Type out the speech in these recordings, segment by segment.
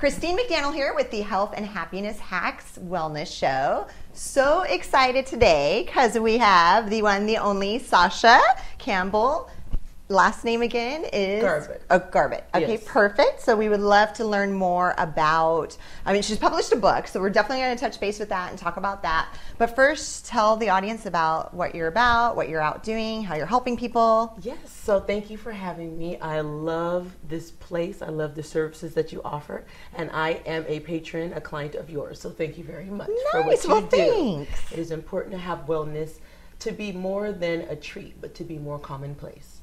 Christine McDaniel here with the Health and Happiness Hacks Wellness Show. So excited today because we have the one, the only Sahsha Campbell. Last name again is? Garbutt. Oh, Garbutt. Okay, yes. Perfect. So we would love to learn more about, she's published a book, so we're definitely going to touch base with that and talk about that. But first, tell the audience about what you're about, what you're out doing, how you're helping people. Yes, so thank you for having me. I love this place. I love the services that you offer. And I am a patron, a client of yours. So thank you very much for what you do. Thanks. It is important to have wellness to be more than a treat, but to be more commonplace.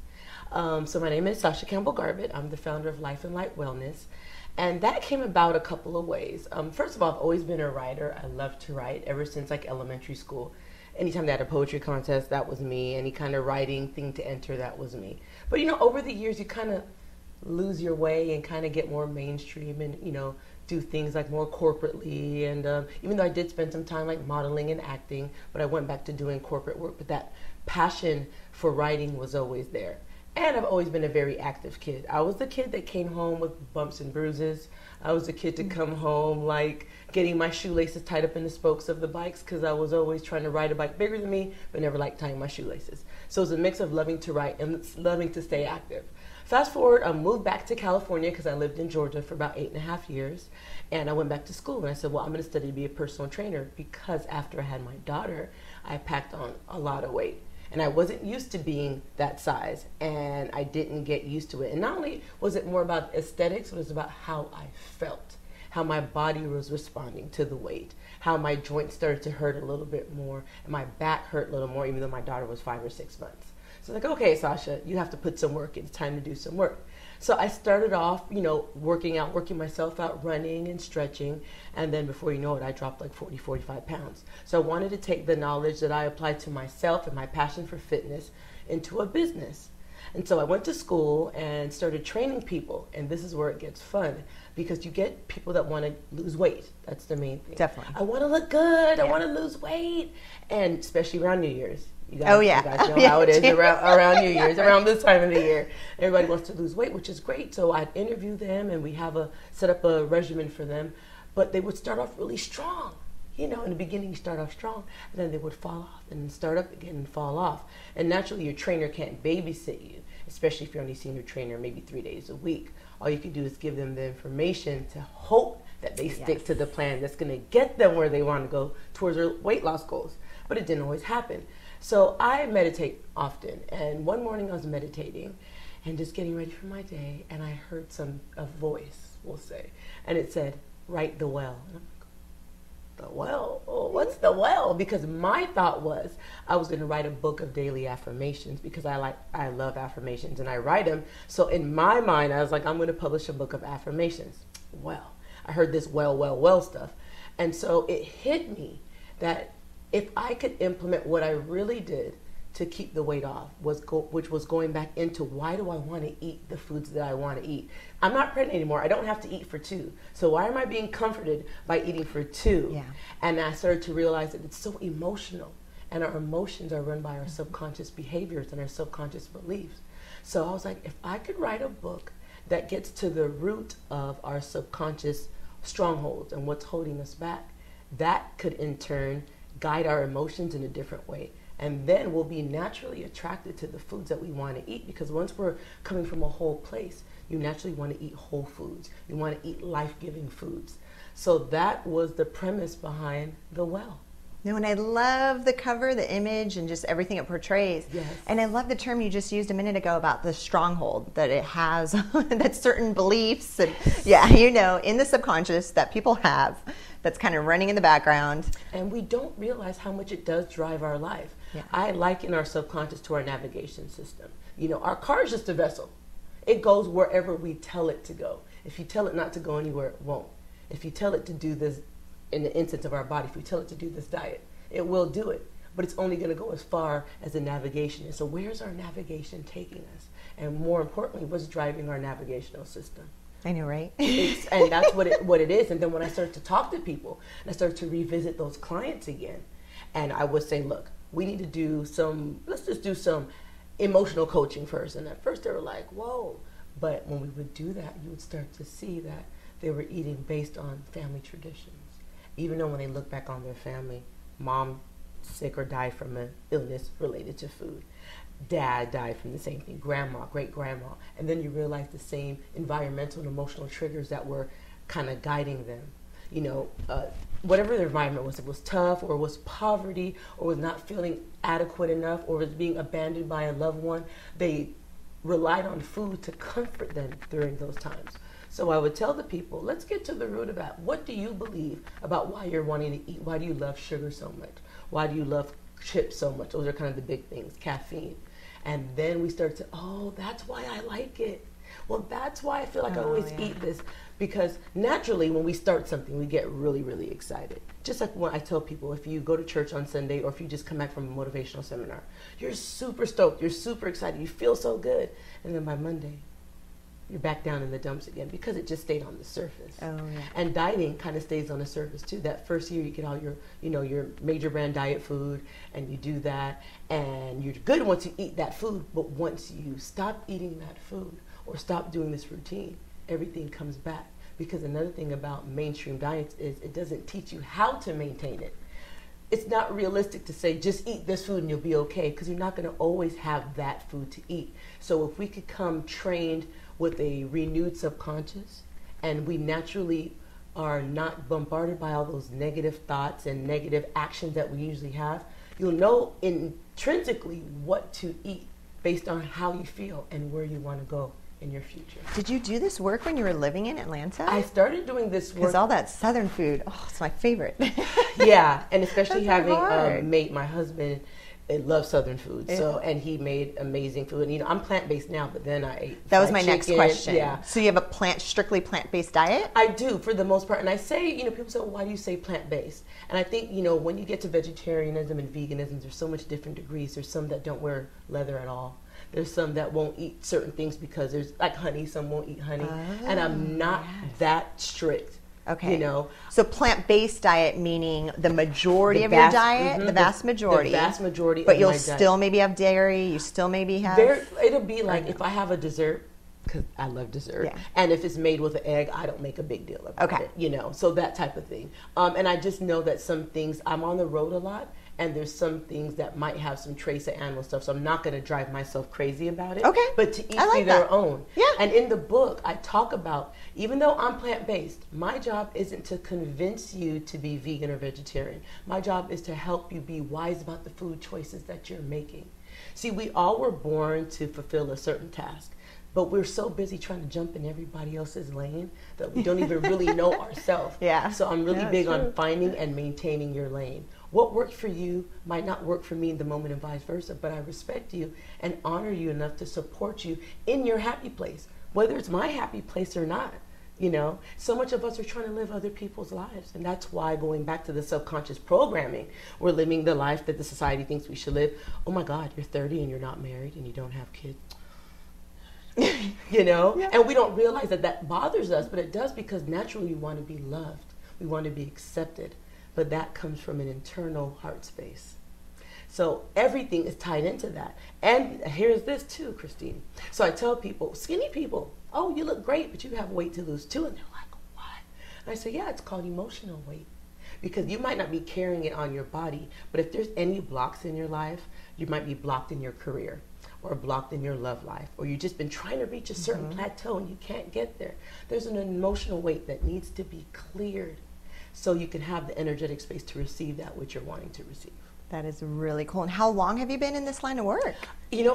So my name is Sahsha Campbell Garbutt. I'm the founder of Life and Light Wellness. And that came about a couple of ways. First of all, I've always been a writer. I love to write ever since like elementary school. Anytime they had a poetry contest, that was me. Any kind of writing thing to enter, that was me. But over the years, you kind of lose your way and kind of get more mainstream and, do things like more corporately. And even though I did spend some time like modeling and acting, but I went back to doing corporate work. But that passion for writing was always there. And I've always been a very active kid. I was the kid that came home with bumps and bruises. I was the kid to come home like getting my shoelaces tied up in the spokes of the bikes because I was always trying to ride a bike bigger than me, but never liked tying my shoelaces. So it was a mix of loving to write and loving to stay active. Fast forward, I moved back to California because I lived in Georgia for about 8.5 years. And I went back to school and I said, well, I'm going to study to be a personal trainer because after I had my daughter, I packed on a lot of weight. And I wasn't used to being that size, and I didn't get used to it. And not only was it more about aesthetics, but it was about how I felt, how my body was responding to the weight, how my joints started to hurt a little bit more, and my back hurt a little more, even though my daughter was 5 or 6 months. So like, okay, Sahsha, you have to put some work in. It's time to do some work. So I started off, working myself out, running and stretching. And then before you know it, I dropped like 40, 45 pounds. So I wanted to take the knowledge that I applied to myself and my passion for fitness into a business. And so I went to school and started training people. And this is where it gets fun because you get people that want to lose weight. That's the main thing. Definitely. I want to look good. Yeah. I want to lose weight. And especially around New Year's. You guys know Yeah. how it is around New Year's, around this time of the year. Everybody wants to lose weight, which is great. So I'd interview them and we have set up a regimen for them. But they would start off really strong. In the beginning you start off strong, and then they would fall off and then start up again and fall off. And naturally your trainer can't babysit you, especially if you're only seeing your trainer maybe 3 days a week. All you can do is give them the information to hope that they stick to the plan that's going to get them where they want to go towards their weight loss goals. But it didn't always happen. So I meditate often, and one morning I was meditating and just getting ready for my day, and I heard a voice, we'll say, and it said, write the well. And I'm like, the well? Oh, what's the well? Because my thought was I was going to write a book of daily affirmations because I love affirmations and I write them. So in my mind, I was like, I'm going to publish a book of affirmations. Well, I heard this well stuff. And so it hit me that if I could implement what I really did to keep the weight off, which was going back into why do I want to eat the foods that I want to eat? I'm not pregnant anymore. I don't have to eat for 2. So why am I being comforted by eating for 2? Yeah. And I started to realize that it's so emotional. And our emotions are run by our subconscious behaviors and our subconscious beliefs. So I was like, if I could write a book that gets to the root of our subconscious strongholds and what's holding us back, that could in turn guide our emotions in a different way. And then we'll be naturally attracted to the foods that we want to eat because once we're coming from a whole place, you naturally want to eat whole foods. You want to eat life-giving foods. So that was the premise behind The Well. No, and I love the cover, the image, and just everything it portrays. Yes. And I love the term you just used a minute ago about the stronghold that it has, that certain beliefs and in the subconscious that people have that's kind of running in the background. And we don't realize how much it does drive our life. Yeah. I liken our subconscious to our navigation system. Our car is just a vessel. It goes wherever we tell it to go. If you tell it not to go anywhere, it won't. If you tell it to do this, in the instance of our body, if we tell it to do this diet, it will do it. But it's only going to go as far as the navigation is. So where's our navigation taking us? And more importantly, what's driving our navigational system? I know, right? And that's what it is. And then when I start to talk to people, and I start to revisit those clients again, and I would say, look, we need to let's just do some emotional coaching first. And at first they were like, whoa. But when we would do that, you would start to see that they were eating based on family traditions. Even though when they look back on their family, mom sick or died from an illness related to food. Dad died from the same thing, grandma, great-grandma. And then you realize the same environmental and emotional triggers that were kind of guiding them. You know, whatever their environment was, it was tough, or it was poverty, or was not feeling adequate enough, or was being abandoned by a loved one, they relied on food to comfort them during those times. So I would tell the people, let's get to the root of that. What do you believe about why you're wanting to eat? Why do you love sugar so much? Why do you love chips so much? Those are kind of the big things, caffeine. And then we start to, oh, that's why I like it. Well, that's why I feel like I always eat this. Because naturally, when we start something, we get really, really excited. Just like when I tell people, if you go to church on Sunday, or if you just come back from a motivational seminar, you're super stoked, you're super excited, you feel so good. And then by Monday, you're back down in the dumps again because it just stayed on the surface. Oh, yeah. And dieting kind of stays on the surface too. That first year you get all your, your major brand diet food, and you do that, and you're good once you eat that food. But once you stop eating that food or stop doing this routine, everything comes back. Because another thing about mainstream diets is it doesn't teach you how to maintain it. It's not realistic to say just eat this food and you'll be okay, because you're not going to always have that food to eat. So if we could come trained with a renewed subconscious, and we naturally are not bombarded by all those negative thoughts and negative actions that we usually have, you'll know intrinsically what to eat based on how you feel and where you want to go in your future. Did you do this work when you were living in Atlanta? I started doing this work. Because all that Southern food, oh, it's my favorite. Yeah, and especially That's having hard. made my husband loves Southern food, so and he made amazing food. And I'm plant-based now, but then I ate. That was fried my next chicken. question. Yeah, So you have a strictly plant-based diet? I do for the most part. And I say, people say, well, why do you say plant-based? And I think, when you get to vegetarianism and veganism, there's so much different degrees. There's some that don't wear leather at all. There's some that won't eat certain things because there's like honey, some won't eat honey. And I'm not that strict. Okay. So plant-based diet meaning the majority of your diet, the vast majority. The vast majority but of you'll my still diet. maybe have dairy, you still maybe have... It'll be like if I have a dessert, because I love dessert, Yeah. and if it's made with an egg, I don't make a big deal about it, so that type of thing. And I just know that some things, I'm on the road a lot, and there's some things that might have some trace of animal stuff, so I'm not going to drive myself crazy about it. Okay. But to each I like be their that. own. Yeah. And in the book, I talk about, even though I'm plant-based, my job isn't to convince you to be vegan or vegetarian. My job is to help you be wise about the food choices that you're making. See, we all were born to fulfill a certain task, but we're so busy trying to jump in everybody else's lane that we don't even really know ourselves. Yeah. So I'm really big true. on finding and maintaining your lane. What works for you might not work for me in the moment and vice versa, but I respect you and honor you enough to support you in your happy place, whether it's my happy place or not. So much of us are trying to live other people's lives, and that's why, going back to the subconscious programming, we're living the life that the society thinks we should live. Oh my God, you're 30 and you're not married and you don't have kids. Yeah. And we don't realize that bothers us, but it does, because naturally we want to be loved. We want to be accepted, but that comes from an internal heart space. So everything is tied into that. And here's this too, Christine. So I tell people, skinny people, oh, you look great, but you have weight to lose too. And they're like, what? And I say, yeah, it's called emotional weight. Because you might not be carrying it on your body, but if there's any blocks in your life, you might be blocked in your career, or blocked in your love life, or you've just been trying to reach a certain plateau and you can't get there. There's an emotional weight that needs to be cleared so you can have the energetic space to receive that which you're wanting to receive. That is really cool. And how long have you been in this line of work?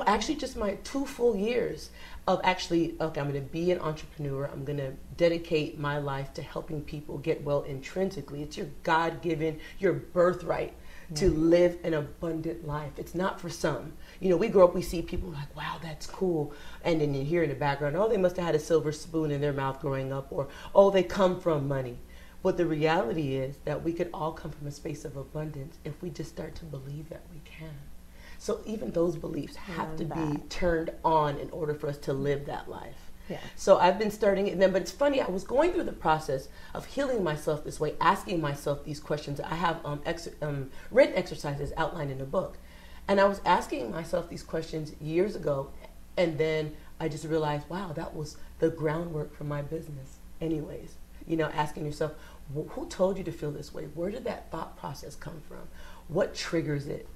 Actually just my 2 full years of okay, I'm going to be an entrepreneur. I'm going to dedicate my life to helping people get well intrinsically. It's your God-given, your birthright to live an abundant life. It's not for some. We grow up, we see people like, wow, that's cool. And then you hear in the background, oh, they must have had a silver spoon in their mouth growing up, or, oh, they come from money. But the reality is that we could all come from a space of abundance if we just start to believe that we can. So even those beliefs have to be turned on in order for us to live that life. Yeah. So I've been starting it then, but it's funny, I was going through the process of healing myself this way, asking myself these questions. I have written exercises outlined in the book. And I was asking myself these questions years ago, and then I just realized, wow, that was the groundwork for my business anyways. asking yourself, who told you to feel this way? Where did that thought process come from? What triggers it?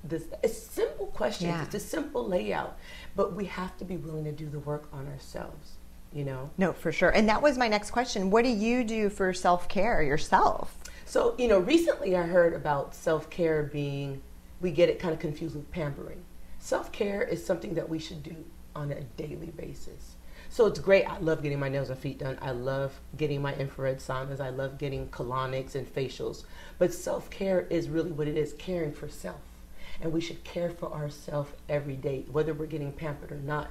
It's simple questions. Yeah. It's a simple layout, but we have to be willing to do the work on ourselves, No, for sure. And that was my next question. What do you do for self-care yourself? So, recently I heard about self-care being, we get it kind of confused with pampering. Self-care is something that we should do on a daily basis. So it's great. I love getting my nails and feet done. I love getting my infrared saunas. I love getting colonics and facials. But self-care is really what it is, caring for self. And we should care for ourselves every day, whether we're getting pampered or not.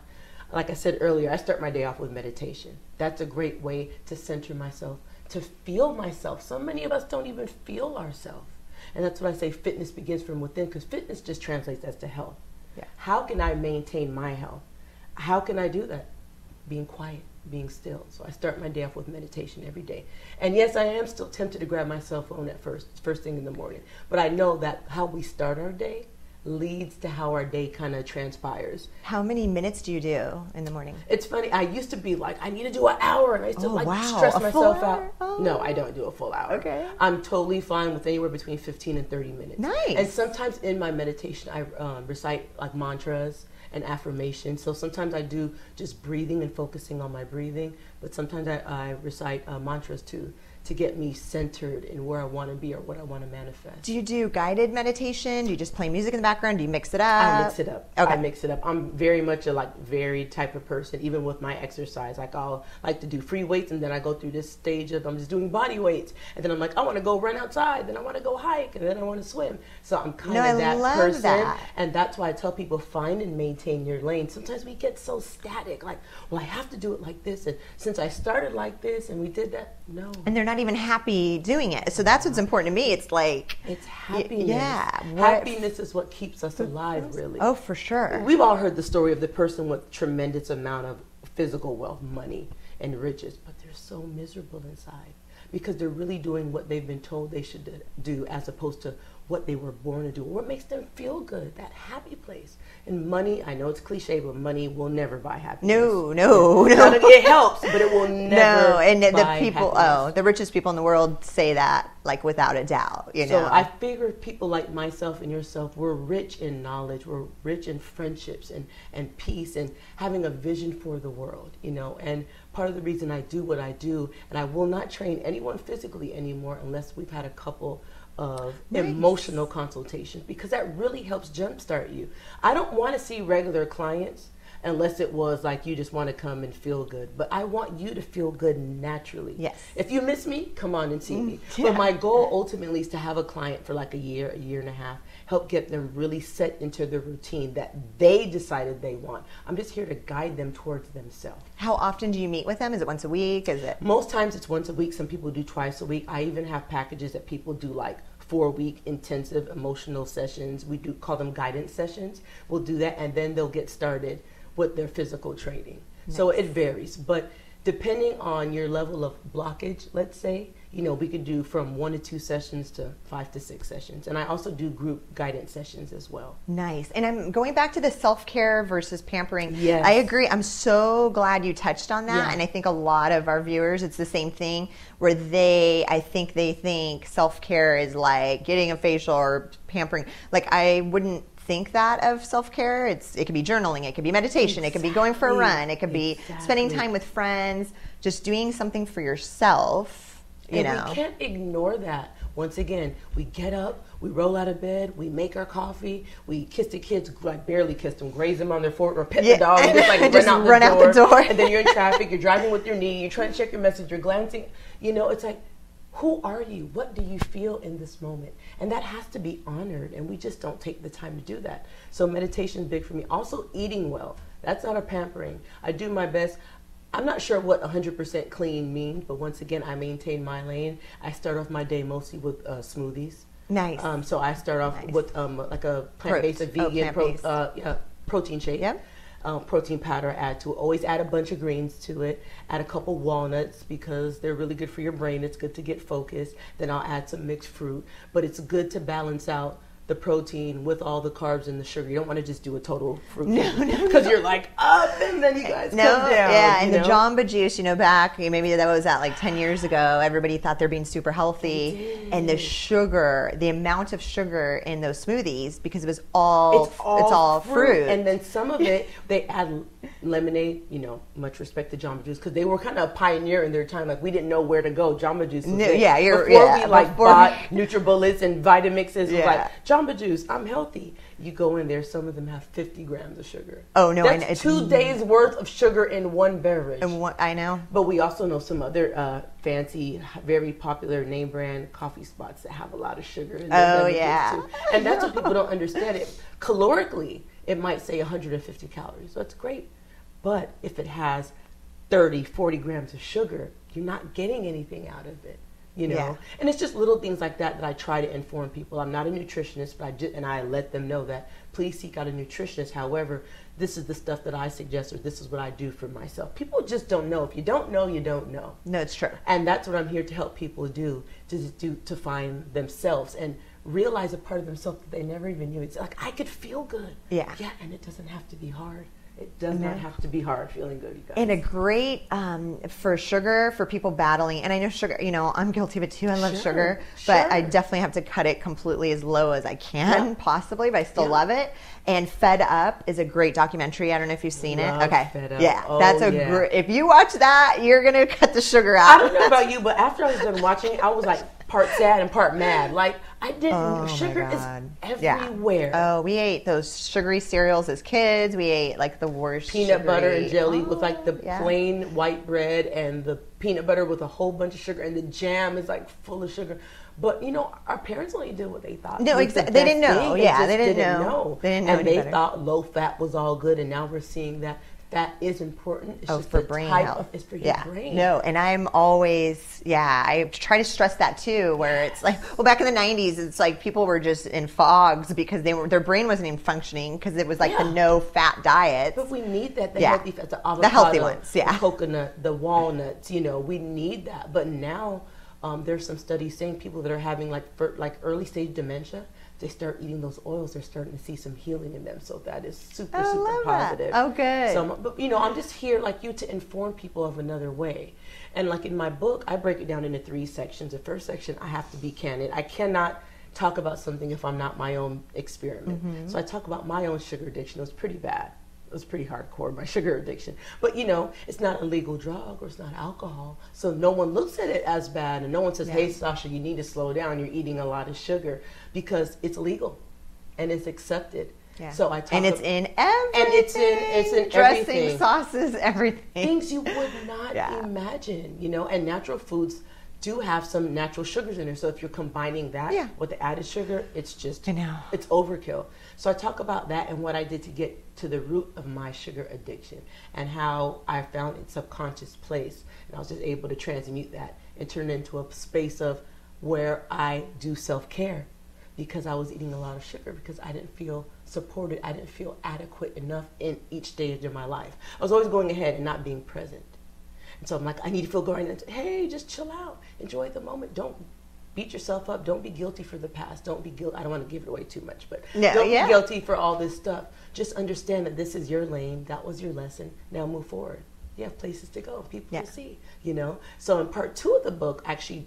Like I said earlier, I start my day off with meditation. That's a great way to center myself, to feel myself. So many of us don't even feel ourselves. And that's what I say, fitness begins from within, because fitness just translates as to health. Yeah. How can I maintain my health? How can I do that? Being quiet, being still. So I start my day off with meditation every day. And yes, I am still tempted to grab my cell phone at first thing in the morning. But I know that how we start our day leads to how our day kind of transpires. How many minutes do you do in the morning? It's funny. I used to be like, I need to do an hour, and I used to wow. stress A myself full out. hour? Oh. No, I don't do a full hour. Okay. I'm totally fine with anywhere between 15 and 30 minutes. Nice. And sometimes in my meditation, I recite like mantras and affirmations. So sometimes I do just breathing and focusing on my breathing, but sometimes I recite mantras too, to get me centered in where I want to be or what I want to manifest. Do you do guided meditation? Do you just play music in the background? Do you mix it up? I mix it up. Okay. I mix it up. I'm very much a varied type of person, even with my exercise. Like I'll like to do free weights, and then I go through this stage of I'm just doing body weights, and then I'm like, I want to go run outside, then I want to go hike, and then I want to swim. So I'm kind of that love person. that. And that's why I tell people, find and maintain your lane. Sometimes we get so static, like, well, I have to do it like this, and since I started like this and we did that, no. And they're not even happy doing it. So that's what's important to me. It's like, it's happiness. Yeah. Happiness is what keeps us alive, really. Oh, for sure. We've all heard the story of the person with tremendous amount of physical wealth, money, and riches, but they're so miserable inside because they're really doing what they've been told they should do as opposed to what they were born to do, what makes them feel good, that happy place. And money, I know it's cliche, but money will never buy happiness. No. It helps, but it will never No, and the buy people, happiness. the richest people in the world say that, like, without a doubt, So I figure people like myself and yourself, we're rich in knowledge, we're rich in friendships and peace and having a vision for the world, and part of the reason I do what I do, and I will not train anyone physically anymore unless we've had a couple of emotional consultations, because that really helps jumpstart you. I don't want to see regular clients unless it was like you just want to come and feel good. But I want you to feel good naturally. Yes. If you miss me, come on and see me. Yeah. But my goal ultimately is to have a client for like a year and a half, help get them really set into the routine that they decided they want. I'm just here to guide them towards themselves. How often do you meet with them? Is it once a week? Is it? Most times it's once a week. Some people do twice a week. I even have packages that people do like 4-week intensive emotional sessions. We do call them guidance sessions. We'll do that, and then they'll get started with their physical training. Nice. So it varies, but depending on your level of blockage, let's say, we could do from 1 to 2 sessions to 5 to 6 sessions. And I also do group guidance sessions as well. Nice. And I'm going back to the self-care versus pampering. Yes. I agree. I'm so glad you touched on that. Yeah. And I think a lot of our viewers, it's the same thing where I think they think self-care is like getting a facial or pampering. Like, I wouldn't think that of self-care. It could be journaling, it could be meditation, It could be going for a run, it could be spending time with friends, just doing something for yourself. We can't ignore that. Once again, we get up, we roll out of bed, we make our coffee, we kiss the kids, like barely kiss them, graze them on their forehead, or pet the dog, and just like just run out the door. And then you're in traffic, you're driving with your knee, you're trying to check your message, you're glancing. It's like, who are you? What do you feel in this moment? And that has to be honored, and we just don't take the time to do that. So meditation is big for me. Also, eating well. That's not a pampering. I do my best. I'm not sure what 100% clean means, but once again, I maintain my lane. I start off my day mostly with smoothies. Nice. So I start off with like a plant-based, vegan protein shake. Yep. Protein powder, always add a bunch of greens to it, add a couple walnuts because they're really good for your brain. It's good to get focused. Then I'll add some mixed fruit, but it's good to balance out the protein with all the carbs and the sugar. You don't want to just do a total fruit because you're like up and then you guys come down. Yeah, and the Jamba Juice, back maybe that was at like 10 years ago, everybody thought they're being super healthy, and the sugar, the amount of sugar in those smoothies, because it was it's all fruit. And then some of it they add lemonade. Much respect to Jamba Juice because they were kind of a pioneer in their time. Like we didn't know where to go. Jamba Juice was bought NutriBullets and Vitamixes. Was like Jamba Juice, I'm healthy. You go in there, some of them have 50 grams of sugar. Oh no, that's 2 days worth of sugar in one beverage. I know. But we also know some other fancy, very popular name brand coffee spots that have a lot of sugar in their beverages too. And that's what people don't understand. It calorically, it might say 150 calories. So that's great. But if it has 30, 40 grams of sugar, you're not getting anything out of it. And it's just little things like that I try to inform people. I'm not a nutritionist, but I let them know that please seek out a nutritionist. However, this is the stuff that I suggest, or this is what I do for myself. People just don't know. If you don't know, you don't know. No, it's true. And that's what I'm here to help people do, to find themselves and realize a part of themselves that they never even knew. It's like, I could feel good. Yeah, and it doesn't have to be hard. It does not have to be hard feeling good, you guys. And a great for sugar, for people battling, and I know sugar, I'm guilty of it too. I love sugar, but I definitely have to cut it completely as low as I can, possibly, but I still love it. And Fed Up is a great documentary. I don't know if you've seen it. Okay. Fed Up. Yeah, that's a great, if you watch that, you're going to cut the sugar out. I don't know about you, but after I was done watching, I was like part sad and part mad. Like, I didn't, sugar is everywhere. Oh, we ate those sugary cereals as kids. We ate like the worst peanut butter and jelly with like the plain white bread and the peanut butter with a whole bunch of sugar, and the jam is like full of sugar. But our parents only did what they thought. No, exactly. They didn't know. Yeah, they didn't know. They didn't know. And they thought low fat was all good, and now we're seeing that fat is important. It's just for brain health. It's for your brain. No, and I'm always, I try to stress that too, where it's like, well, back in the 90s, it's like people were just in fogs because their brain wasn't even functioning because it was like the no fat diet. But we need that, the healthy fats, the avocado, the healthy ones, the coconut, the walnuts, we need that. But now there's some studies saying people that are having like early stage dementia, they start eating those oils, they're starting to see some healing in them. So that is super positive. Oh, good. So, but I'm just here like you to inform people of another way. And like in my book, I break it down into 3 sections. The first section, I have to be candid. I cannot talk about something if I'm not my own experiment. Mm-hmm. So I talk about my own sugar addiction. It was pretty bad. It was pretty hardcore, my sugar addiction. But, it's not a legal drug or it's not alcohol. So no one looks at it as bad. And no one says, hey, Sahsha, you need to slow down. You're eating a lot of sugar, because it's legal and it's accepted. Yeah. So I talk and it's in everything. And it's in dressing, everything. Sauces, everything. Things you would not imagine, and natural foods do have some natural sugars in there. So if you're combining that with the added sugar, it's just, it's overkill. So I talk about that and what I did to get to the root of my sugar addiction and how I found its subconscious place. And I was just able to transmute that and turn it into a space of where I do self-care, because I was eating a lot of sugar because I didn't feel supported. I didn't feel adequate enough in each stage of my life. I was always going ahead and not being present. And so I'm like, I need to feel going and hey, just chill out. Enjoy the moment. Don't beat yourself up. Don't be guilty for the past. Don't be guilty. I don't want to give it away too much, but don't be guilty for all this stuff. Just understand that this is your lane. That was your lesson. Now move forward. You have places to go, people to see, So in part 2 of the book, actually,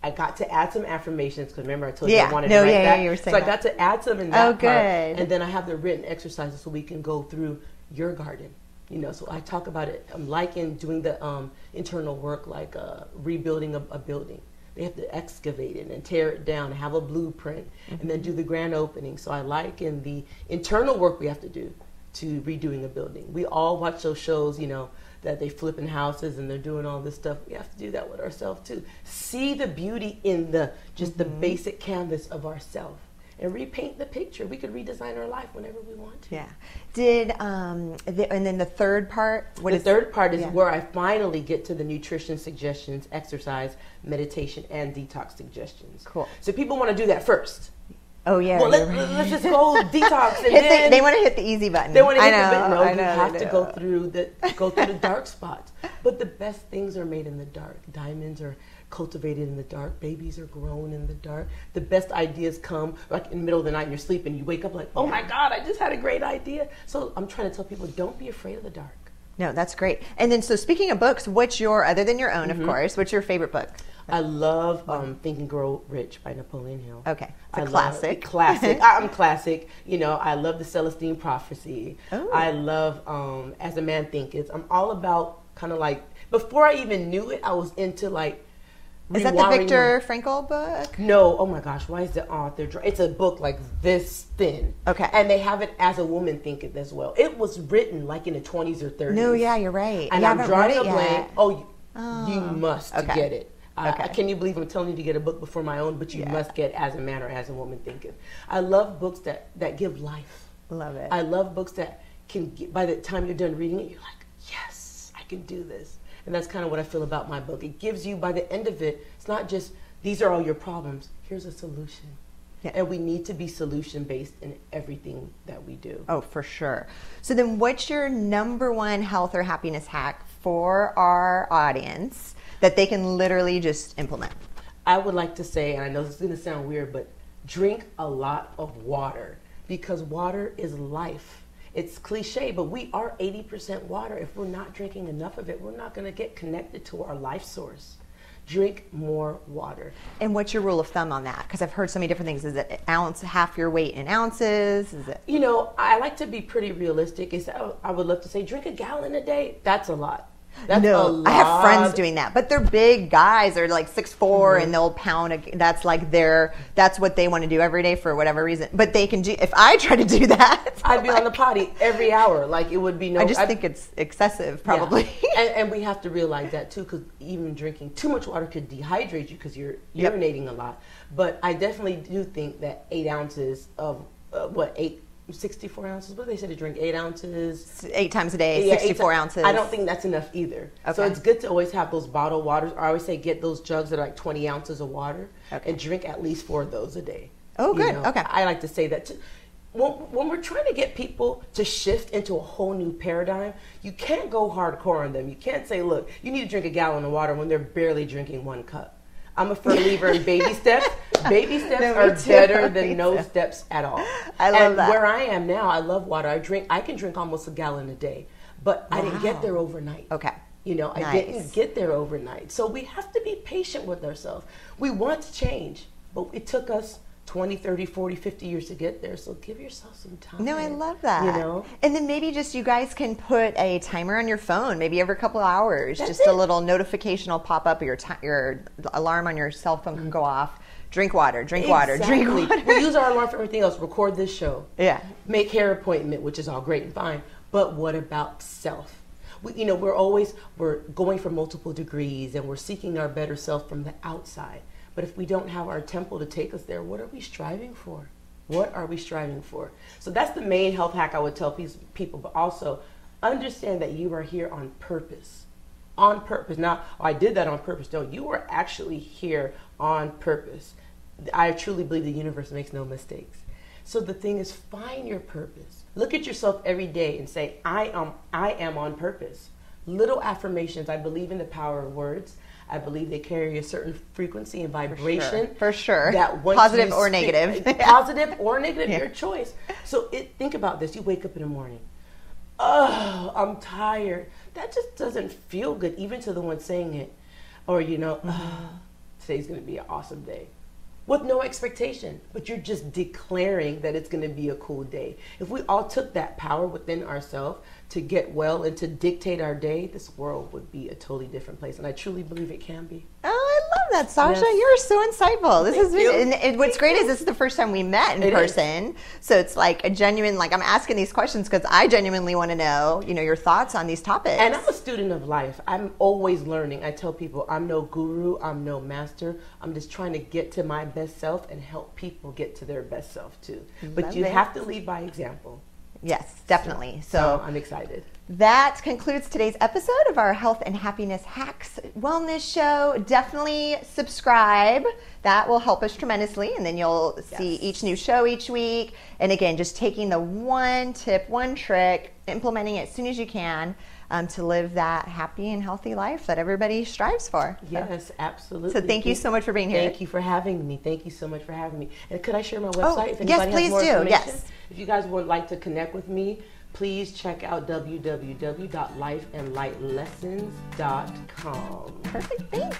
I got to add some affirmations because remember I told you I wanted to write that. You were saying so I got to add some in that part. Good. And then I have the written exercises so we can go through your garden. So I talk about it. I'm liking doing the internal work, like rebuilding a building. They have to excavate it and tear it down, have a blueprint, and then do the grand opening. So I liken the internal work we have to do to redoing a building. We all watch those shows, that they flipping houses and they're doing all this stuff. We have to do that with ourselves too. See the beauty in the basic canvas of ourselves and repaint the picture. We could redesign our life whenever we want to. Yeah. And then the third part? The third part is where I finally get to the nutrition suggestions, exercise, meditation, and detox suggestions. Cool. So people want to do that first. Oh, yeah. Well, let's just go detox. And they want to hit the easy button. They want to hit the button. No, you have to go through the dark spots. But the best things are made in the dark. Diamonds are cultivated in the dark. Babies are grown in the dark. The best ideas come like in the middle of the night and you're sleeping. You wake up like, oh my God, I just had a great idea. So I'm trying to tell people, don't be afraid of the dark. No, that's great. And then, so speaking of books, what's your, other than your own, of course, what's your favorite book? I love Think and Grow Rich by Napoleon Hill. Okay. It's a classic. Classic. I'm classic. You know, I love the Celestine Prophecy. Oh. I love As a Man Thinketh. I'm all about kind of like, before I even knew it, I was into like, is that the Viktor Frankl book? No. Oh my gosh. Why is the author? It's a book like this thin. Okay. And they have it As a Woman Thinketh as well. It was written like in the 20s or 30s. No, yeah, you're right. And I'm drawing a blank. Oh, you must Okay. get it. Okay. Can you believe I'm telling you to get a book before my own, but you must get As a Man or As a Woman Thinketh. I love books that give life. Love it. I love books that can, by the time you're done reading it, you're like, yes, I can do this. And that's kind of what I feel about my book. It gives you, by the end of it, it's not just, these are all your problems. Here's a solution. Yeah. And we need to be solution-based in everything that we do. Oh, for sure. So then what's your number one health or happiness hack for our audience that they can literally just implement? I would like to say, and I know this is going to sound weird, but drink a lot of water, because water is life. It's cliche, but we are 80% water. If we're not drinking enough of it, we're not going to get connected to our life source. Drink more water. And what's your rule of thumb on that? Because I've heard so many different things. Is it ounce, half your weight in ounces? Is it? You know, I like to be pretty realistic. I would love to say drink a gallon a day. That's a lot. That's a lot. I have friends doing that, but they're big guys. They're like 6'4", and they'll pound. That's like that's what they want to do every day for whatever reason. But they can do. If I try to do that, I'd be on the potty every hour. Like it would be no. I just think it's excessive, probably. Yeah. And we have to realize that too, because even drinking too much water could dehydrate you because you're urinating a lot. But I definitely do think that 8 ounces of 64 ounces, but they said to drink 8 ounces. 8 times a day, 64 ounces. I don't think that's enough either. Okay. So it's good to always have those bottled waters. I always say get those jugs that are like 20 ounces of water and drink at least 4 of those a day. Oh, good. Okay. I like to say that too. When we're trying to get people to shift into a whole new paradigm, you can't go hardcore on them. You can't say, look, you need to drink a gallon of water when they're barely drinking 1 cup. I'm a firm believer in baby steps. Baby steps are better than no steps at all. I love that. And where I am now, I love water. I can drink almost a gallon a day, but I didn't get there overnight. Okay. You know, I didn't get there overnight. So we have to be patient with ourselves. We want to change, but it took us 20, 30, 40, 50 years to get there. So give yourself some time. No, I love that. You know? And then maybe just you guys can put a timer on your phone, maybe every couple of hours. A little notification will pop up, or your alarm on your cell phone can go off. Drink water, drink water, drink water. We use our alarm for everything else. Record this show. Yeah. Make hair appointment, which is all great and fine. But what about self? We're going for multiple degrees and we're seeking our better self from the outside. But if we don't have our temple to take us there, what are we striving for? What are we striving for? So that's the main health hack I would tell people, but also understand that you are here on purpose. On purpose. Now, I did that on purpose. No, you are actually here on purpose. I truly believe the universe makes no mistakes. So the thing is, find your purpose. Look at yourself every day and say, I am on purpose. Little affirmations. I believe in the power of words. I believe they carry a certain frequency and vibration. For sure. That positive or negative. Positive or negative, your choice. So think about this. You wake up in the morning. Oh, I'm tired. That just doesn't feel good, even to the one saying it. Or, today's going to be an awesome day. With no expectation, but you're just declaring that it's going to be a cool day. If we all took that power within ourselves to get well and to dictate our day, this world would be a totally different place. And I truly believe it can be. Oh, I love that, Sahsha. Yes. You're so insightful. This has been, Thank you. and what's great is this is the first time we met in person. Is. So it's like a genuine, like I'm asking these questions because I genuinely want to know, your thoughts on these topics. And I'm a student of life. I'm always learning. I tell people I'm no guru, I'm no master. I'm just trying to get to my best self and help people get to their best self too. But you have to lead by example. Yes, definitely. So I'm excited. That concludes today's episode of our Health and Happiness Hacks Wellness Show. Definitely subscribe. That will help us tremendously. And then you'll see each new show each week. And again, just taking the one tip, one trick, implementing it as soon as you can to live that happy and healthy life that everybody strives for. Yes, absolutely. So thank you so much for being here. Thank you for having me. Thank you so much for having me. And could I share my website if anybody yes, has please more do. information? Yes. If you guys would like to connect with me, please check out www.lifeandlightlessons.com. Perfect. Thanks.